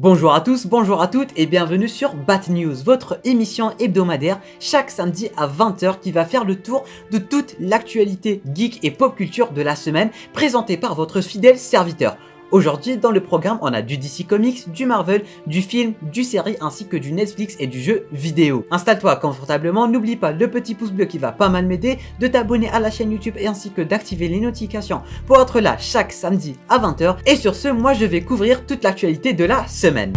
Bonjour à tous, bonjour à toutes et bienvenue sur Bat News, votre émission hebdomadaire chaque samedi à 20 h qui va faire le tour de toute l'actualité geek et pop culture de la semaine présentée par votre fidèle serviteur. Aujourd'hui, dans le programme, on a du DC Comics, du Marvel, du film, du série ainsi que du Netflix et du jeu vidéo. Installe-toi confortablement, n'oublie pas le petit pouce bleu qui va pas mal m'aider, de t'abonner à la chaîne YouTube et ainsi que d'activer les notifications pour être là chaque samedi à 20 h. Et sur ce, moi je vais couvrir toute l'actualité de la semaine.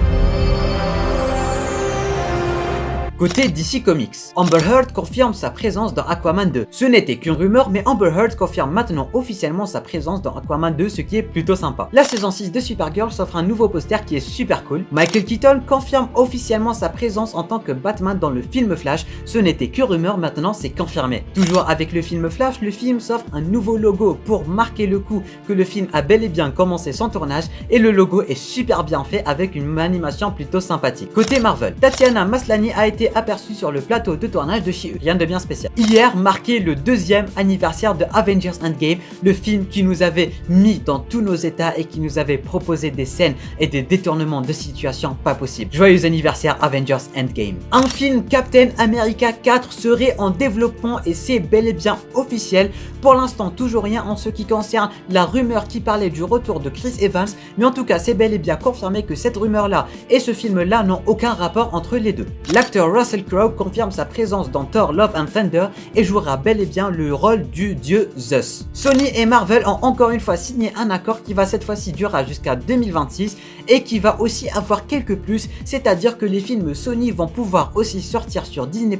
Côté DC Comics, Amber Heard confirme sa présence dans Aquaman 2. Ce n'était qu'une rumeur, mais Amber Heard confirme maintenant officiellement sa présence dans Aquaman 2, ce qui est plutôt sympa. La saison 6 de Supergirl s'offre un nouveau poster qui est super cool. Michael Keaton confirme officiellement sa présence en tant que Batman dans le film Flash. Ce n'était que rumeur, maintenant c'est confirmé. Toujours avec le film Flash, le film s'offre un nouveau logo pour marquer le coup que le film a bel et bien commencé son tournage et le logo est super bien fait avec une animation plutôt sympathique. Côté Marvel, Tatiana Maslany a été aperçu sur le plateau de tournage de She-Hulk, rien de bien spécial. Hier marquait le 2e anniversaire de Avengers Endgame, le film qui nous avait mis dans tous nos états et qui nous avait proposé des scènes et des détournements de situations pas possibles. Joyeux anniversaire Avengers Endgame. Un film Captain America 4 serait en développement et c'est bel et bien officiel. Pour l'instant toujours rien en ce qui concerne la rumeur qui parlait du retour de Chris Evans, mais en tout cas c'est bel et bien confirmé que cette rumeur là et ce film là n'ont aucun rapport entre les deux. L'acteur Russell Crowe confirme sa présence dans Thor Love and Thunder et jouera bel et bien le rôle du dieu Zeus. Sony et Marvel ont encore une fois signé un accord qui va cette fois-ci durer jusqu'à 2026 et qui va aussi avoir quelques plus, c'est-à-dire que les films Sony vont pouvoir aussi sortir sur Disney+,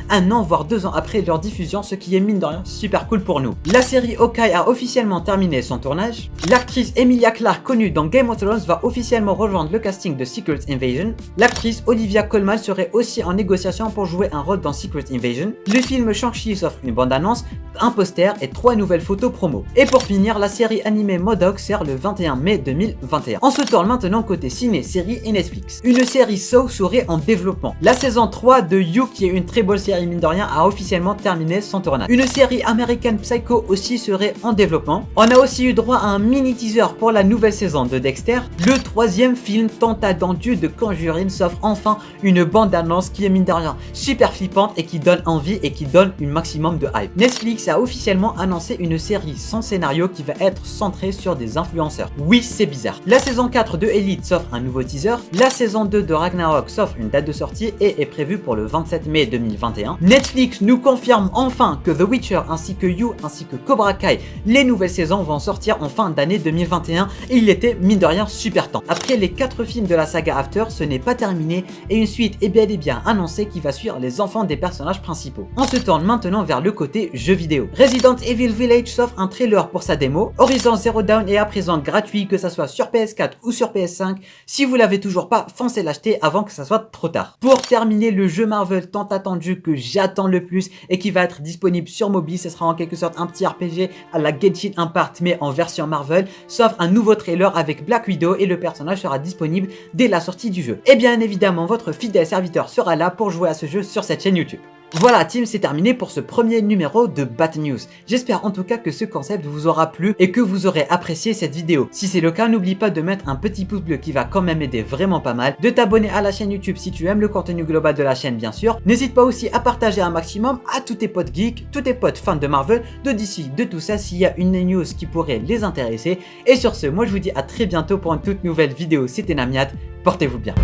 un an voire 2 ans après leur diffusion, ce qui est mine de rien super cool pour nous. La série Hawkeye a officiellement terminé son tournage. L'actrice Emilia Clarke, connue dans Game of Thrones, va officiellement rejoindre le casting de Secret Invasion. L'actrice Olivia Colman serait aussi en négociation pour jouer un rôle dans Secret Invasion. Le film Shang-Chi s'offre une bande-annonce, un poster et 3 nouvelles photos promo. Et pour finir, la série animée MODOK sort le 21 mai 2021. On se tourne maintenant côté ciné, série et Netflix. Une série Saw serait en développement. La saison 3 de You, qui est une très bonne série mine de rien, a officiellement terminé son tournage. Une série American Psycho aussi serait en développement. On a aussi eu droit à un mini teaser pour la nouvelle saison de Dexter. Le 3e film tant attendu de Conjuring s'offre enfin une bande-annonce qui est mine de rien super flippante et qui donne envie et qui donne un maximum de hype. Netflix a officiellement annoncé une série sans scénario qui va être centrée sur des influenceurs. Oui, c'est bizarre. La saison 4 de Elite s'offre un nouveau teaser. La saison 2 de Ragnarok s'offre une date de sortie et est prévue pour le 27 mai 2021. Netflix nous confirme enfin que The Witcher ainsi que You ainsi que Cobra Kai, les nouvelles saisons vont sortir en fin d'année 2021 et il était mine de rien super temps. Après les 4 films de la saga After, ce n'est pas terminé et une suite est bel et bien annoncée qui va suivre les enfants des personnages principaux. On se tourne maintenant vers le côté jeux vidéo. Resident Evil Village s'offre un trailer pour sa démo. Horizon Zero Dawn est à présent gratuit, que ça soit sur PS4 ou sur PS5. Si vous l'avez toujours pas, foncez l'acheter avant que ça soit trop tard. Pour terminer, le jeu Marvel tant attendu que j'attends le plus et qui va être disponible sur mobile, ce sera en quelque sorte un petit RPG à la Genshin Impact mais en version Marvel, s'offre un nouveau trailer avec Black Widow et le personnage sera disponible dès la sortie du jeu. Et bien évidemment, votre fidèle serviteur sera là pour jouer à ce jeu sur cette chaîne YouTube. Voilà team, c'est terminé pour ce premier numéro de Bat News. J'espère en tout cas que ce concept vous aura plu et que vous aurez apprécié cette vidéo. Si c'est le cas, n'oublie pas de mettre un petit pouce bleu qui va quand même aider vraiment pas mal, de t'abonner à la chaîne YouTube si tu aimes le contenu global de la chaîne bien sûr. N'hésite pas aussi à partager un maximum à tous tes potes geeks, tous tes potes fans de Marvel, de DC, de tout ça s'il y a une news qui pourrait les intéresser. Et sur ce, moi je vous dis à très bientôt pour une toute nouvelle vidéo. C'était Namiat, portez-vous bien.